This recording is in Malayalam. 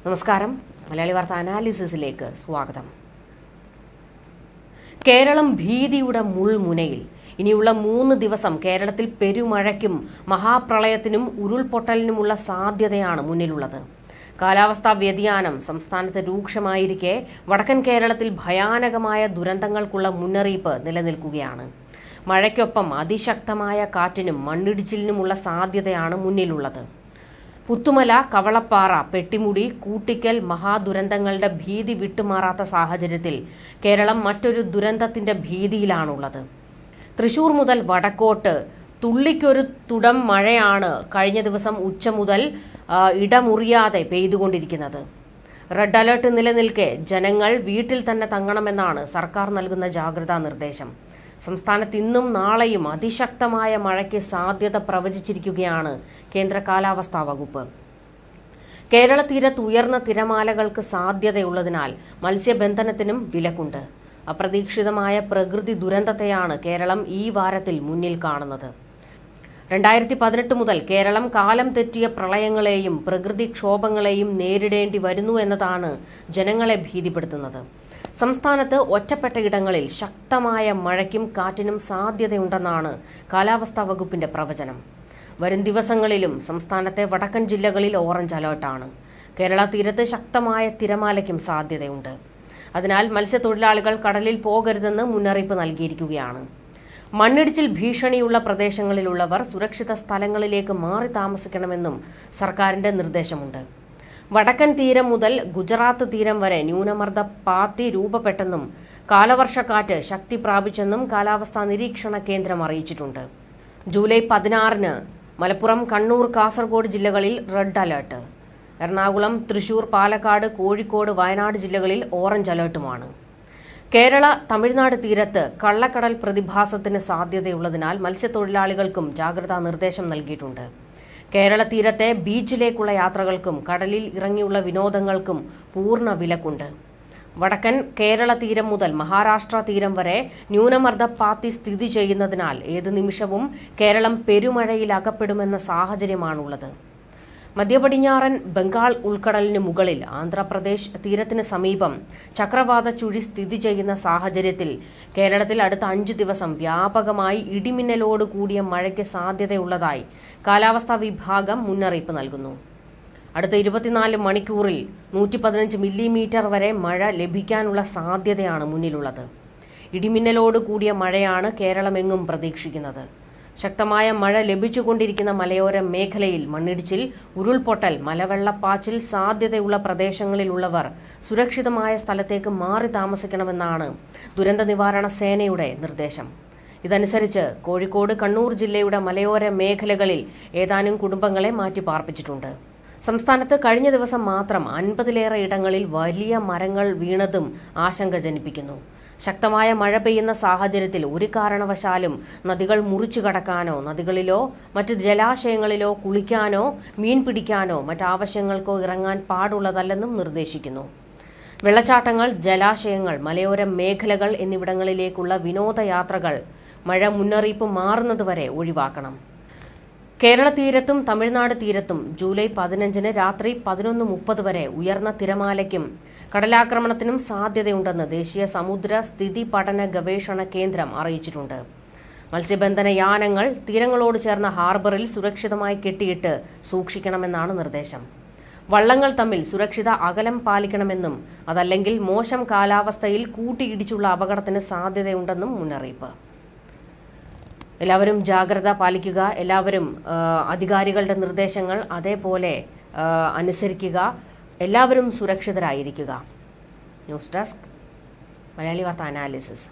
നമസ്കാരം. മലയാളി വാർത്ത അനാലിസിസിലേക്ക് സ്വാഗതം. കേരളം ഭീതിയുടെ മുൾമുനയിൽ. ഇനിയുള്ള 3 ദിവസം കേരളത്തിൽ പെരുമഴയ്ക്കും മഹാപ്രളയത്തിനും ഉരുൾപൊട്ടലിനുമുള്ള സാധ്യതയാണ് മുന്നിലുള്ളത്. കാലാവസ്ഥാ വ്യതിയാനം സംസ്ഥാനത്ത് രൂക്ഷമായിരിക്കെ വടക്കൻ കേരളത്തിൽ ഭയാനകമായ ദുരന്തങ്ങൾക്കുള്ള മുന്നറിയിപ്പ് നിലനിൽക്കുകയാണ്. മഴയ്ക്കൊപ്പം അതിശക്തമായ കാറ്റിനും മണ്ണിടിച്ചിലിനുമുള്ള സാധ്യതയാണ് മുന്നിലുള്ളത്. പുത്തുമല, കവളപ്പാറ, പെട്ടിമുടി, കൂട്ടിക്കൽ മഹാദുരന്തങ്ങളുടെ ഭീതി വിട്ടുമാറാത്ത സാഹചര്യത്തിൽ കേരളം മറ്റൊരു ദുരന്തത്തിന്റെ ഭീതിയിലാണുള്ളത്. തൃശൂർ മുതൽ വടക്കോട്ട് തുള്ളിക്കൊരു തുടം മഴയാണ് കഴിഞ്ഞ ദിവസം ഉച്ച മുതൽ ഇടമുറിയാതെ പെയ്തുകൊണ്ടിരിക്കുന്നത്. റെഡ് അലർട്ട് നിലനിൽക്കെ ജനങ്ങൾ വീട്ടിൽ തന്നെ തങ്ങണമെന്നാണ് സർക്കാർ നൽകുന്ന ജാഗ്രതാ നിർദ്ദേശം. സംസ്ഥാനത്ത് ഇന്നും നാളെയും അതിശക്തമായ മഴയ്ക്ക് സാധ്യത പ്രവചിച്ചിരിക്കുകയാണ് കേന്ദ്ര കാലാവസ്ഥാ വകുപ്പ്. കേരള തീരത്ത് ഉയർന്ന തിരമാലകൾക്ക് സാധ്യതയുള്ളതിനാൽ മത്സ്യബന്ധനത്തിനും വിലക്കുണ്ട്. അപ്രതീക്ഷിതമായ പ്രകൃതി ദുരന്തത്തെയാണ് കേരളം ഈ വാരത്തിൽ മുന്നിൽ കാണുന്നത്. 2018 മുതൽ കേരളം കാലം തെറ്റിയ പ്രളയങ്ങളെയും പ്രകൃതിക്ഷോഭങ്ങളെയും നേരിടേണ്ടി വരുന്നു എന്നതാണ് ജനങ്ങളെ ഭീതിപ്പെടുത്തുന്നത്. സംസ്ഥാനത്ത് ഒറ്റപ്പെട്ട ഇടങ്ങളിൽ ശക്തമായ മഴയ്ക്കും കാറ്റിനും സാധ്യതയുണ്ടെന്നാണ് കാലാവസ്ഥാ വകുപ്പിന്റെ പ്രവചനം. വരും ദിവസങ്ങളിലും സംസ്ഥാനത്തെ വടക്കൻ ജില്ലകളിൽ ഓറഞ്ച് അലേർട്ടാണ്. കേരള തീരത്ത് ശക്തമായ തിരമാലയ്ക്കും സാധ്യതയുണ്ട്. അതിനാൽ മത്സ്യത്തൊഴിലാളികൾ കടലിൽ പോകരുതെന്ന് മുന്നറിയിപ്പ് നൽകിയിരിക്കുകയാണ്. മണ്ണിടിച്ചിൽ ഭീഷണിയുള്ള പ്രദേശങ്ങളിലുള്ളവർ സുരക്ഷിത സ്ഥലങ്ങളിലേക്ക് മാറി താമസിക്കണമെന്നും സർക്കാരിന്റെ നിർദ്ദേശമുണ്ട്. വടക്കൻ തീരം മുതൽ ഗുജറാത്ത് തീരം വരെ ന്യൂനമർദ്ദ പാത്തി രൂപപ്പെട്ടെന്നും കാലവർഷക്കാറ്റ് ശക്തി പ്രാപിച്ചെന്നും കാലാവസ്ഥാ നിരീക്ഷണ കേന്ദ്രം അറിയിച്ചിട്ടുണ്ട്. ജൂലൈ 16-ന് മലപ്പുറം, കണ്ണൂർ, കാസർഗോഡ് ജില്ലകളിൽ റെഡ് അലർട്ട്. എറണാകുളം, തൃശൂർ, പാലക്കാട്, കോഴിക്കോട്, വയനാട് ജില്ലകളിൽ ഓറഞ്ച് അലർട്ടുമാണ്. കേരള, തമിഴ്നാട് തീരത്ത് കള്ളക്കടൽ പ്രതിഭാസത്തിന് സാധ്യതയുള്ളതിനാൽ മത്സ്യത്തൊഴിലാളികൾക്കും ജാഗ്രതാ നിർദ്ദേശം നൽകിയിട്ടുണ്ട്. കേരള തീരത്തെ ബീച്ചിലേക്കുള്ള യാത്രകൾക്കും കടലിൽ ഇറങ്ങിയുള്ള വിനോദങ്ങൾക്കും പൂർണ്ണ വിലക്കുണ്ട്. വടക്കൻ കേരള തീരം മുതൽ മഹാരാഷ്ട്ര തീരം വരെ ന്യൂനമർദ്ദ പാത്തി സ്ഥിതി ചെയ്യുന്നതിനാൽ ഏത് നിമിഷവും കേരളം പെരുമഴയിൽ അകപ്പെടുമെന്ന സാഹചര്യമാണുള്ളത്. മധ്യപടിഞ്ഞാറൻ ബംഗാൾ ഉൾക്കടലിന് മുകളിൽ ആന്ധ്രാപ്രദേശ് തീരത്തിന് സമീപം ചക്രവാത ചുഴി സ്ഥിതി ചെയ്യുന്ന സാഹചര്യത്തിൽ കേരളത്തിൽ അടുത്ത 5 ദിവസം വ്യാപകമായി ഇടിമിന്നലോട് കൂടിയ മഴയ്ക്ക് സാധ്യതയുള്ളതായി കാലാവസ്ഥാ വിഭാഗം മുന്നറിയിപ്പ് നൽകുന്നു. അടുത്ത 24 മണിക്കൂറിൽ 115 മില്ലിമീറ്റർ വരെ മഴ ലഭിക്കാനുള്ള സാധ്യതയാണ് മുന്നിലുള്ളത്. ഇടിമിന്നലോട് കൂടിയ മഴയാണ് കേരളമെങ്ങും പ്രതീക്ഷിക്കുന്നത്. ശക്തമായ മഴ ലഭിച്ചുകൊണ്ടിരിക്കുന്ന മലയോര മേഖലയിൽ മണ്ണിടിച്ചിൽ, ഉരുൾപൊട്ടൽ, മലവെള്ളപ്പാച്ചിൽ സാധ്യതയുള്ള പ്രദേശങ്ങളിലുള്ളവർ സുരക്ഷിതമായ സ്ഥലത്തേക്ക് മാറി താമസിക്കണമെന്നാണ് ദുരന്ത നിവാരണ സേനയുടെ നിർദ്ദേശം. ഇതനുസരിച്ച് കോഴിക്കോട്, കണ്ണൂർ ജില്ലയുടെ മലയോര മേഖലകളിൽ ഏതാനും കുടുംബങ്ങളെ മാറ്റിപ്പാർപ്പിച്ചിട്ടുണ്ട്. സംസ്ഥാനത്ത് കഴിഞ്ഞ ദിവസം മാത്രം 50-ലേറെ ഇടങ്ങളിൽ വലിയ മരങ്ങൾ വീണതും ആശങ്ക ജനിപ്പിക്കുന്നു. ശക്തമായ മഴ പെയ്യുന്ന സാഹചര്യത്തിൽ ഒരു കാരണവശാലും നദികൾ മുറിച്ചു കടക്കാനോ നദികളിലോ മറ്റ് ജലാശയങ്ങളിലോ കുളിക്കാനോ മീൻ പിടിക്കാനോ മറ്റാവശ്യങ്ങൾക്കോ ഇറങ്ങാൻ പാടുള്ളതല്ലെന്നും നിർദ്ദേശിക്കുന്നു. വെള്ളച്ചാട്ടങ്ങൾ, ജലാശയങ്ങൾ, മലയോര മേഖലകൾ എന്നിവിടങ്ങളിലേക്കുള്ള വിനോദയാത്രകൾ മഴ മുന്നറിയിപ്പ് മാറുന്നതുവരെ ഒഴിവാക്കണം. കേരള തീരത്തും തമിഴ്നാട് തീരത്തും ജൂലൈ 15-ന് രാത്രി 11:30 വരെ ഉയർന്ന തിരമാലയ്ക്കും കടലാക്രമണത്തിനും സാധ്യതയുണ്ടെന്ന് ദേശീയ സമുദ്ര സ്ഥിതി പഠന ഗവേഷണ കേന്ദ്രം അറിയിച്ചിട്ടുണ്ട്. മത്സ്യബന്ധന യാനങ്ങൾ തീരങ്ങളോട് ചേർന്ന ഹാർബറിൽ സുരക്ഷിതമായി കെട്ടിയിട്ട് സൂക്ഷിക്കണമെന്നാണ് നിർദ്ദേശം. വള്ളങ്ങൾ തമ്മിൽ സുരക്ഷിത അകലം പാലിക്കണമെന്നും അതല്ലെങ്കിൽ മോശം കാലാവസ്ഥയിൽ കൂട്ടിയിടിച്ചുള്ള അപകടത്തിന് സാധ്യതയുണ്ടെന്നും മുന്നറിയിപ്പ്. എല്ലാവരും ജാഗ്രത പാലിക്കുക. എല്ലാവരും അധികാരികളുടെ നിർദ്ദേശങ്ങൾ അതേപോലെ അനുസരിക്കുക. എല്ലാവരും സുരക്ഷിതരായിരിക്കുക. ന്യൂസ് ഡെസ്ക്, മലയാളി വാർത്ത അനാലിസിസ്.